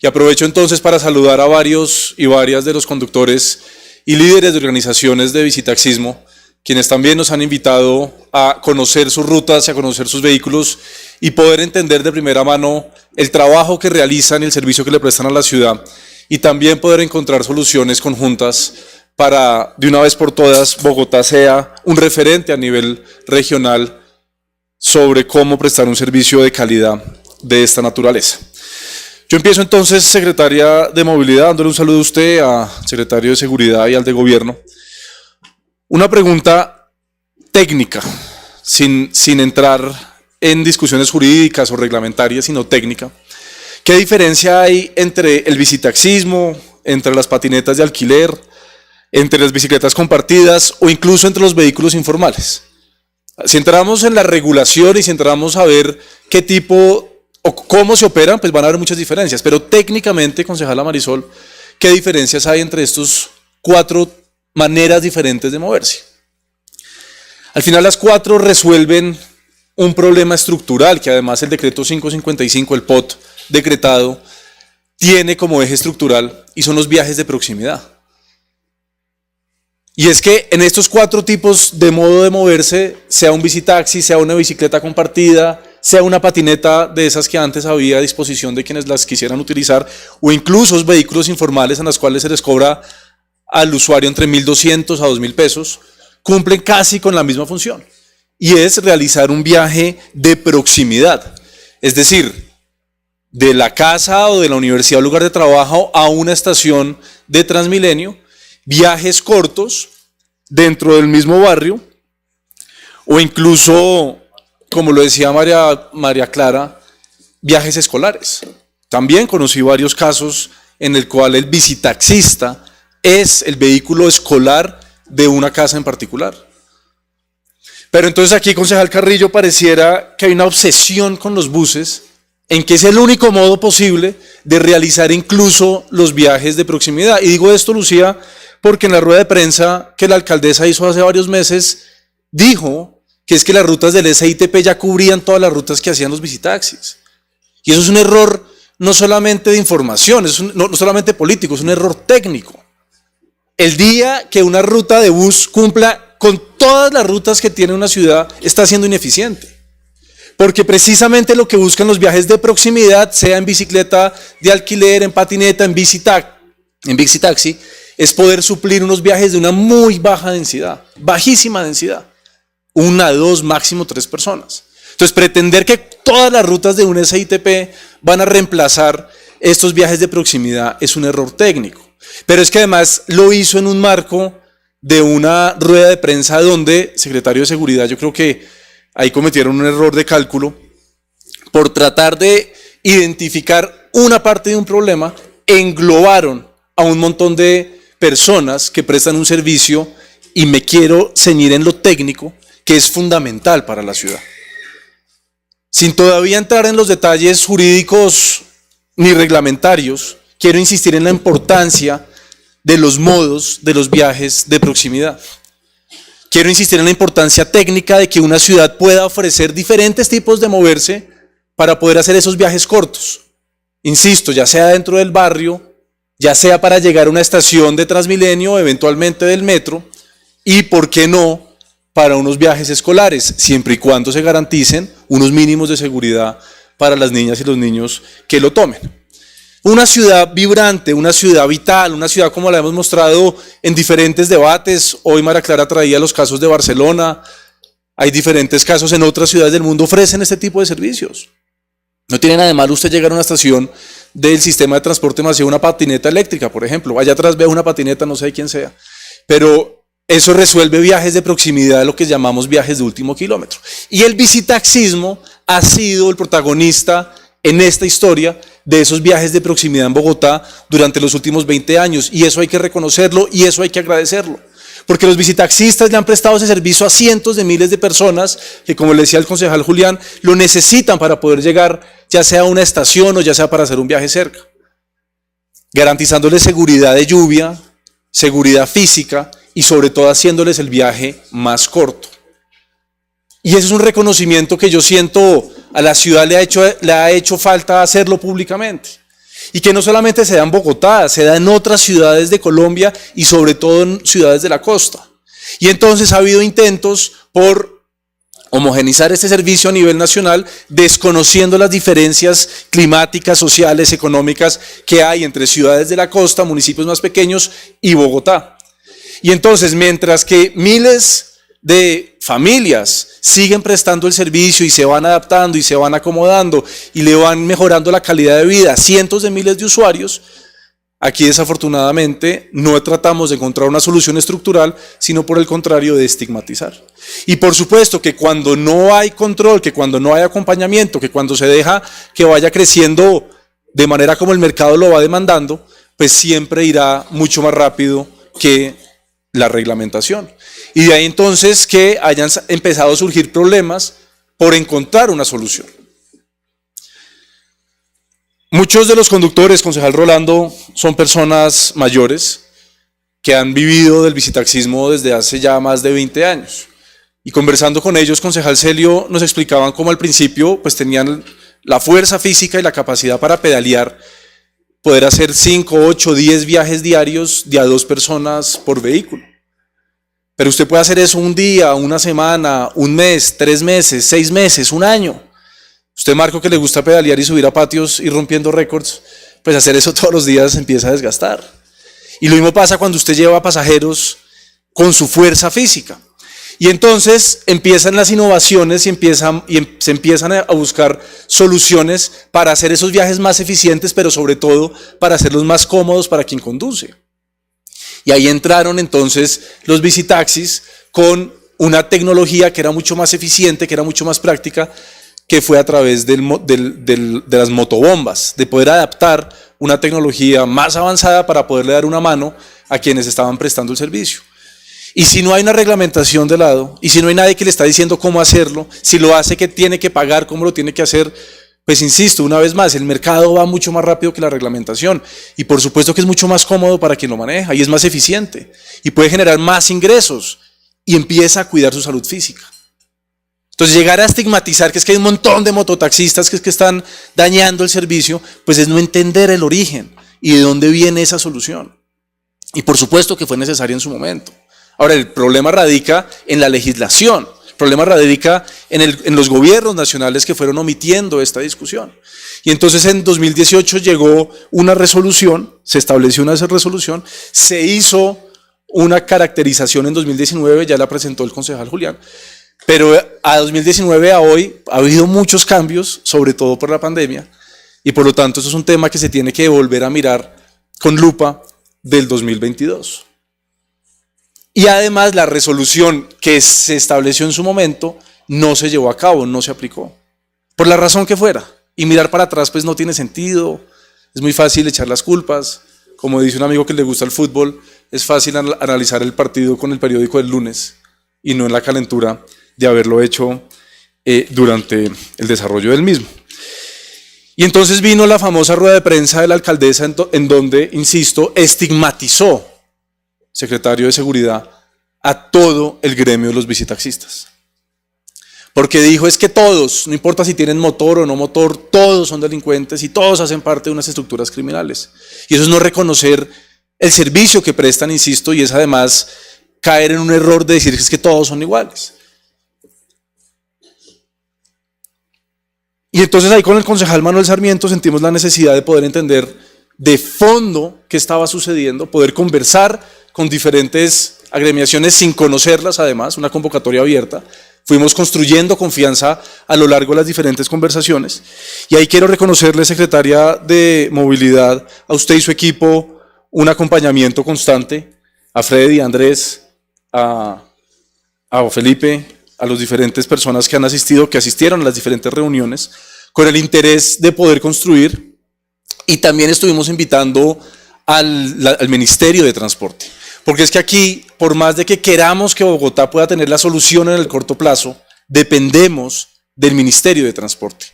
Y aprovecho entonces para saludar a varios y varias de los conductores y líderes de organizaciones de bicitaxismo, quienes también nos han invitado a conocer sus rutas y a conocer sus vehículos y poder entender de primera mano el trabajo que realizan y el servicio que le prestan a la ciudad, y también poder encontrar soluciones conjuntas para, de una vez por todas, Bogotá sea un referente a nivel regional sobre cómo prestar un servicio de calidad de esta naturaleza. Yo empiezo entonces, secretaria de Movilidad, dándole un saludo a usted, a secretario de Seguridad y al de Gobierno. Una pregunta técnica, sin entrar en discusiones jurídicas o reglamentarias, sino técnica. ¿Qué diferencia hay entre el bicitaxismo, entre las patinetas de alquiler, entre las bicicletas compartidas o incluso entre los vehículos informales? Si entramos en la regulación y si entramos a ver qué tipo o cómo se operan, pues van a haber muchas diferencias, pero técnicamente, concejala Marisol, ¿qué diferencias hay entre estos cuatro maneras diferentes de moverse? Al final las cuatro resuelven un problema estructural que además el decreto 555, el POT decretado, tiene como eje estructural, y son los viajes de proximidad. Y es que en estos cuatro tipos de modo de moverse, sea un bicitaxi, sea una bicicleta compartida, sea una patineta de esas que antes había a disposición de quienes las quisieran utilizar, o incluso vehículos informales en los cuales se les cobra al usuario entre 1.200 a 2.000 pesos, cumplen casi con la misma función, y es realizar un viaje de proximidad, es decir, de la casa o de la universidad o lugar de trabajo a una estación de Transmilenio, viajes cortos dentro del mismo barrio, o incluso, como lo decía María Clara, viajes escolares. También conocí varios casos en el cual el bicitaxista es el vehículo escolar de una casa en particular. Pero entonces aquí, concejal Carrillo, pareciera que hay una obsesión con los buses, en que es el único modo posible de realizar incluso los viajes de proximidad. Y digo esto, Lucía, porque en la rueda de prensa que la alcaldesa hizo hace varios meses, dijo que es que las rutas del SITP ya cubrían todas las rutas que hacían los bicitaxis. Y eso es un error no solamente de información, no solamente político, es un error técnico. El día que una ruta de bus cumpla con todas las rutas que tiene una ciudad, está siendo ineficiente. Porque precisamente lo que buscan los viajes de proximidad, sea en bicicleta de alquiler, en patineta, en bicitaxi, es poder suplir unos viajes de una muy baja densidad, bajísima densidad. 1, 2, máximo 3 personas. Entonces, pretender que todas las rutas de un SITP van a reemplazar estos viajes de proximidad es un error técnico. Pero es que además lo hizo en un marco de una rueda de prensa donde, secretario de Seguridad, yo creo que ahí cometieron un error de cálculo por tratar de identificar una parte de un problema, englobaron a un montón de personas que prestan un servicio, y me quiero ceñir en lo técnico, que es fundamental para la ciudad. Sin todavía entrar en los detalles jurídicos ni reglamentarios, quiero insistir en la importancia de los modos de los viajes de proximidad. Quiero insistir en la importancia técnica de que una ciudad pueda ofrecer diferentes tipos de moverse para poder hacer esos viajes cortos. Insisto, ya sea dentro del barrio, ya sea para llegar a una estación de Transmilenio o eventualmente del metro, y por qué no, para unos viajes escolares, siempre y cuando se garanticen unos mínimos de seguridad para las niñas y los niños que lo tomen. Una ciudad vibrante, una ciudad vital, una ciudad como la hemos mostrado en diferentes debates. Hoy María Clara traía los casos de Barcelona, hay diferentes casos en otras ciudades del mundo, ofrecen este tipo de servicios. No tiene nada de malo usted llegar a una estación del sistema de transporte masivo, una patineta eléctrica, por ejemplo. Allá atrás veo una patineta, no sé de quién sea, pero eso resuelve viajes de proximidad, lo que llamamos viajes de último kilómetro. Y el bicitaxismo ha sido el protagonista en esta historia de esos viajes de proximidad en Bogotá durante los últimos 20 años, y eso hay que reconocerlo y eso hay que agradecerlo, porque los bicitaxistas le han prestado ese servicio a cientos de miles de personas que, como le decía el concejal Julián, lo necesitan para poder llegar ya sea a una estación o ya sea para hacer un viaje cerca, garantizándoles seguridad de lluvia, seguridad física y sobre todo haciéndoles el viaje más corto. Y ese es un reconocimiento que yo siento a la ciudad le ha hecho falta hacerlo públicamente. y que no solamente se da en Bogotá, se da en otras ciudades de Colombia y sobre todo en ciudades de la costa. Y entonces ha habido intentos por homogenizar este servicio a nivel nacional, desconociendo las diferencias climáticas, sociales, económicas que hay entre ciudades de la costa, municipios más pequeños y Bogotá. Y entonces, mientras que miles de familias siguen prestando el servicio y se van adaptando y se van acomodando y le van mejorando la calidad de vida a cientos de miles de usuarios, aquí desafortunadamente no tratamos de encontrar una solución estructural, sino por el contrario de estigmatizar. Y por supuesto que cuando no hay control, que cuando no hay acompañamiento, que cuando se deja que vaya creciendo de manera como el mercado lo va demandando, pues siempre irá mucho más rápido que la reglamentación. Y de ahí entonces que hayan empezado a surgir problemas por encontrar una solución. Muchos de los conductores, concejal Rolando, son personas mayores que han vivido del bicitaxismo desde hace ya más de 20 años. Y conversando con ellos, concejal Celio, nos explicaban cómo al principio pues tenían la fuerza física y la capacidad para pedalear, poder hacer 5, 8, 10 viajes diarios de a 2 personas por vehículo. Pero usted puede hacer eso un día, una semana, un mes, 3 meses, 6 meses, un año. Usted, Marco, que le gusta pedalear y subir a patios y rompiendo récords, pues hacer eso todos los días empieza a desgastar. Y lo mismo pasa cuando usted lleva pasajeros con su fuerza física. Y entonces empiezan las innovaciones y se empiezan a buscar soluciones para hacer esos viajes más eficientes, pero sobre todo para hacerlos más cómodos para quien conduce. Y ahí entraron entonces los bicitaxis con una tecnología que era mucho más eficiente, que era mucho más práctica, que fue a través de las motobombas, de poder adaptar una tecnología más avanzada para poderle dar una mano a quienes estaban prestando el servicio. Y si no hay una reglamentación de lado, y si no hay nadie que le está diciendo cómo hacerlo, si lo hace que tiene que pagar, cómo lo tiene que hacer, pues insisto, una vez más, el mercado va mucho más rápido que la reglamentación y por supuesto que es mucho más cómodo para quien lo maneja y es más eficiente y puede generar más ingresos y empieza a cuidar su salud física. Entonces llegar a estigmatizar que es que hay un montón de mototaxistas que están dañando el servicio, pues es no entender el origen y de dónde viene esa solución. Y por supuesto que fue necesaria en su momento. Ahora, el problema radica en la legislación. El problema radica en los gobiernos nacionales que fueron omitiendo esta discusión. Y entonces en 2018 llegó una resolución, se estableció una resolución, se hizo una caracterización en 2019, ya la presentó el concejal Julián, pero a 2019 a hoy ha habido muchos cambios, sobre todo por la pandemia, y por lo tanto eso es un tema que se tiene que volver a mirar con lupa del 2022. Y además la resolución que se estableció en su momento no se llevó a cabo, no se aplicó. Por la razón que fuera. Y mirar para atrás pues no tiene sentido, es muy fácil echar las culpas. Como dice un amigo que le gusta el fútbol, es fácil analizar el partido con el periódico del lunes y no en la calentura de haberlo hecho durante el desarrollo del mismo. Y entonces vino la famosa rueda de prensa de la alcaldesa en donde, insisto, estigmatizó, secretario de Seguridad, a todo el gremio de los bicitaxistas. Porque dijo, es que todos, no importa si tienen motor o no motor, todos son delincuentes y todos hacen parte de unas estructuras criminales. Y eso es no reconocer el servicio que prestan, insisto, y es además caer en un error de decir que es que todos son iguales. Y entonces ahí con el concejal Manuel Sarmiento sentimos la necesidad de poder entender de fondo qué estaba sucediendo, poder conversar con diferentes agremiaciones sin conocerlas además, una convocatoria abierta. Fuimos construyendo confianza a lo largo de las diferentes conversaciones. Y ahí quiero reconocerle, secretaria de Movilidad, a usted y su equipo, un acompañamiento constante, a Freddy, a Andrés, a Felipe, a las diferentes personas que han asistido, que asistieron a las diferentes reuniones, con el interés de poder construir. Y también estuvimos invitando al Ministerio de Transporte. Porque es que aquí, por más de que queramos que Bogotá pueda tener la solución en el corto plazo, dependemos del Ministerio de Transporte.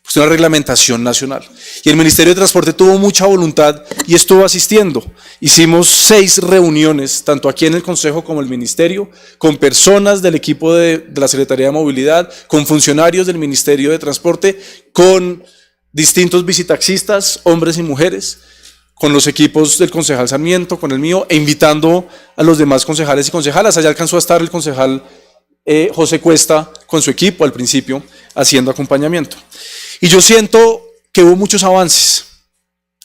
Es una reglamentación nacional. Y el Ministerio de Transporte tuvo mucha voluntad y estuvo asistiendo. Hicimos 6 reuniones, tanto aquí en el Consejo como en el Ministerio, con personas del equipo de la Secretaría de Movilidad, con funcionarios del Ministerio de Transporte, con distintos visitaxistas, hombres y mujeres, con los equipos del concejal Sarmiento, con el mío, e invitando a los demás concejales y concejalas. Allá alcanzó a estar el concejal José Cuesta con su equipo al principio, haciendo acompañamiento. Y yo siento que hubo muchos avances.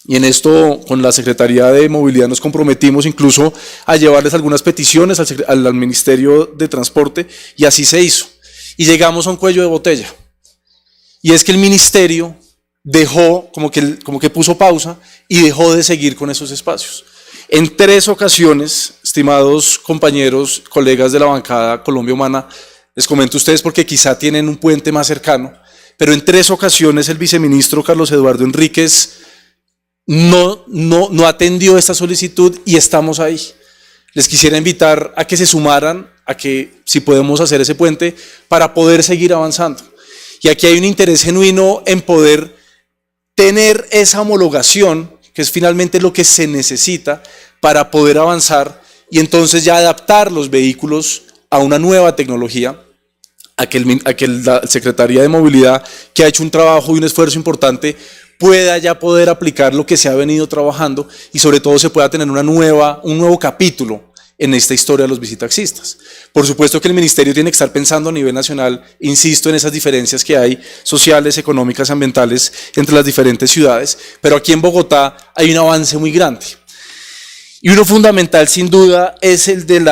Y en esto, con la Secretaría de Movilidad nos comprometimos incluso a llevarles algunas peticiones al Ministerio de Transporte, y así se hizo. Y llegamos a un cuello de botella. Y es que el ministerio dejó, como que puso pausa y dejó de seguir con esos espacios. En 3 ocasiones, estimados compañeros, colegas de la bancada Colombia Humana, les comento a ustedes porque quizá tienen un puente más cercano, pero en 3 ocasiones el viceministro Carlos Eduardo Enríquez no atendió esta solicitud y estamos ahí. Les quisiera invitar a que se sumaran, a que si podemos hacer ese puente para poder seguir avanzando. Y aquí hay un interés genuino en poder tener esa homologación, que es finalmente lo que se necesita para poder avanzar y entonces ya adaptar los vehículos a una nueva tecnología, a que la Secretaría de Movilidad, que ha hecho un trabajo y un esfuerzo importante, pueda ya poder aplicar lo que se ha venido trabajando y sobre todo se pueda tener un nuevo capítulo en esta historia de los visitaxistas. Por supuesto que el ministerio tiene que estar pensando a nivel nacional, insisto, en esas diferencias que hay sociales, económicas, ambientales entre las diferentes ciudades, pero aquí en Bogotá hay un avance muy grande. Y uno fundamental sin duda es el del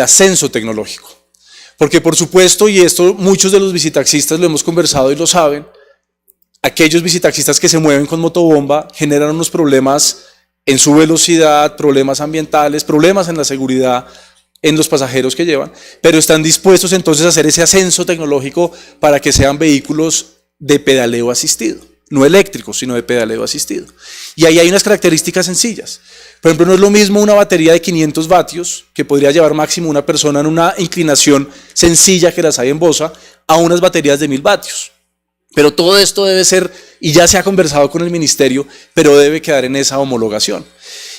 ascenso tecnológico. Porque por supuesto, y esto muchos de los visitaxistas lo hemos conversado y lo saben, aquellos visitaxistas que se mueven con motobomba generan unos problemas en su velocidad, problemas ambientales, problemas en la seguridad en los pasajeros que llevan, pero están dispuestos entonces a hacer ese ascenso tecnológico para que sean vehículos de pedaleo asistido, no eléctricos, sino de pedaleo asistido. Y ahí hay unas características sencillas. Por ejemplo, no es lo mismo una batería de 500 vatios, que podría llevar máximo una persona en una inclinación sencilla que las hay en Bosa, a unas baterías de 1000 vatios. Pero todo esto debe ser, y ya se ha conversado con el ministerio, pero debe quedar en esa homologación.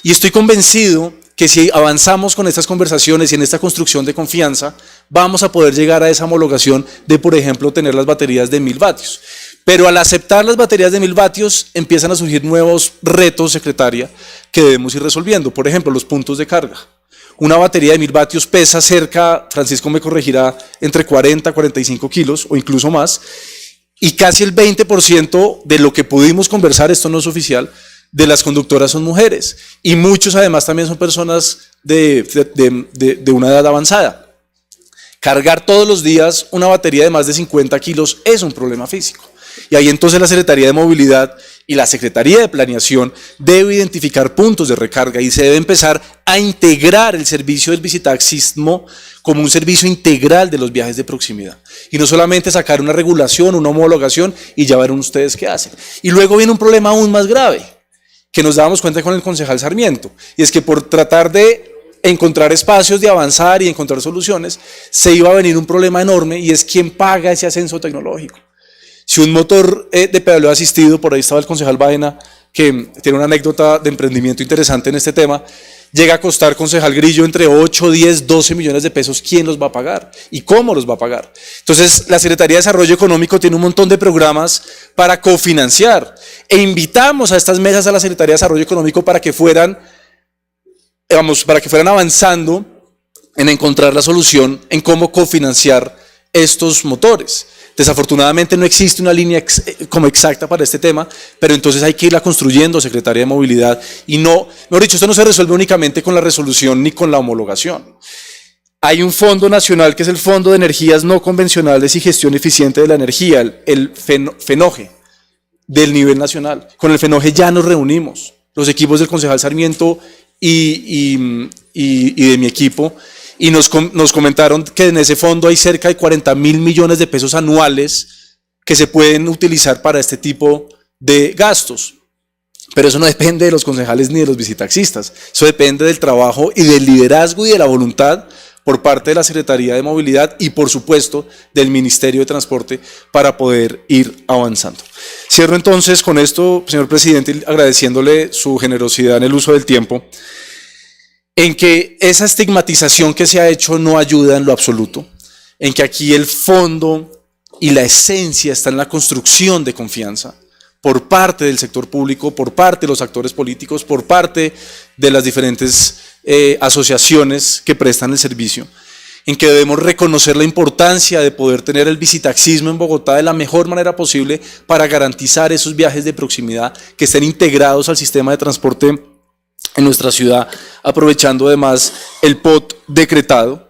Y estoy convencido que si avanzamos con estas conversaciones y en esta construcción de confianza, vamos a poder llegar a esa homologación de, por ejemplo, tener las baterías de 1000 vatios. Pero al aceptar las baterías de 1000 vatios, empiezan a surgir nuevos retos, secretaria, que debemos ir resolviendo. Por ejemplo, los puntos de carga. Una batería de 1000 vatios pesa cerca, Francisco me corregirá, entre 40 a 45 kilos o incluso más, y casi el 20% de lo que pudimos conversar, esto no es oficial, de las conductoras son mujeres. Y muchos además también son personas de una edad avanzada. Cargar todos los días una batería de más de 50 kilos es un problema físico. Y ahí entonces la Secretaría de Movilidad y la Secretaría de Planeación debe identificar puntos de recarga y se debe empezar a integrar el servicio del visitaxismo como un servicio integral de los viajes de proximidad. Y no solamente sacar una regulación, una homologación y ya verán ustedes qué hacen. Y luego viene un problema aún más grave, que nos dábamos cuenta con el concejal Sarmiento, y es que por tratar de encontrar espacios de avanzar y encontrar soluciones, se iba a venir un problema enorme y es quién paga ese ascenso tecnológico. Si un motor de pedaleo asistido, por ahí estaba el concejal Baena, que tiene una anécdota de emprendimiento interesante en este tema, llega a costar, concejal Grillo, entre 8, 10, 12 millones de pesos, ¿quién los va a pagar? ¿Y cómo los va a pagar? Entonces, la Secretaría de Desarrollo Económico tiene un montón de programas para cofinanciar, e invitamos a estas mesas a la Secretaría de Desarrollo Económico para que fueran avanzando en encontrar la solución en cómo cofinanciar estos motores. Desafortunadamente no existe una línea como exacta para este tema, pero entonces hay que irla construyendo, Secretaría de Movilidad, y no, mejor dicho, esto no se resuelve únicamente con la resolución ni con la homologación. Hay un fondo nacional que es el Fondo de Energías No Convencionales y Gestión Eficiente de la Energía, el FENOGE, del nivel nacional. Con el FENOGE ya nos reunimos, los equipos del concejal Sarmiento y de mi equipo, y nos comentaron que en ese fondo hay cerca de 40.000 millones de pesos anuales que se pueden utilizar para este tipo de gastos. Pero eso no depende de los concejales ni de los visitaxistas, eso depende del trabajo y del liderazgo y de la voluntad por parte de la Secretaría de Movilidad y por supuesto del Ministerio de Transporte para poder ir avanzando. Cierro entonces con esto, señor presidente, agradeciéndole su generosidad en el uso del tiempo, en que esa estigmatización que se ha hecho no ayuda en lo absoluto, en que aquí el fondo y la esencia está en la construcción de confianza por parte del sector público, por parte de los actores políticos, por parte de las diferentes asociaciones que prestan el servicio, en que debemos reconocer la importancia de poder tener el visitaxismo en Bogotá de la mejor manera posible para garantizar esos viajes de proximidad que estén integrados al sistema de transporte en nuestra ciudad, aprovechando además el POT decretado,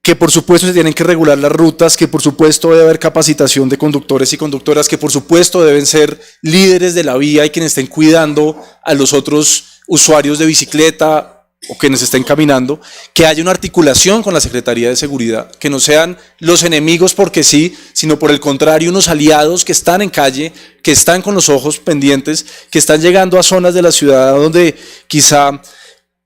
que por supuesto se tienen que regular las rutas, que por supuesto debe haber capacitación de conductores y conductoras, que por supuesto deben ser líderes de la vía y quienes estén cuidando a los otros usuarios de bicicleta o quienes estén caminando, que haya una articulación con la Secretaría de Seguridad, que no sean los enemigos porque sí, sino por el contrario unos aliados que están en calle, que están con los ojos pendientes, que están llegando a zonas de la ciudad donde quizá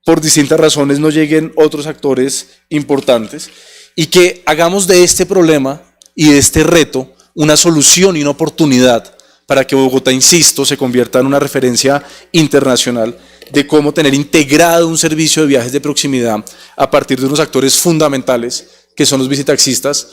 por distintas razones no lleguen otros actores importantes, y que hagamos de este problema y de este reto una solución y una oportunidad para que Bogotá, insisto, se convierta en una referencia internacional de cómo tener integrado un servicio de viajes de proximidad a partir de unos actores fundamentales que son los visitaxistas.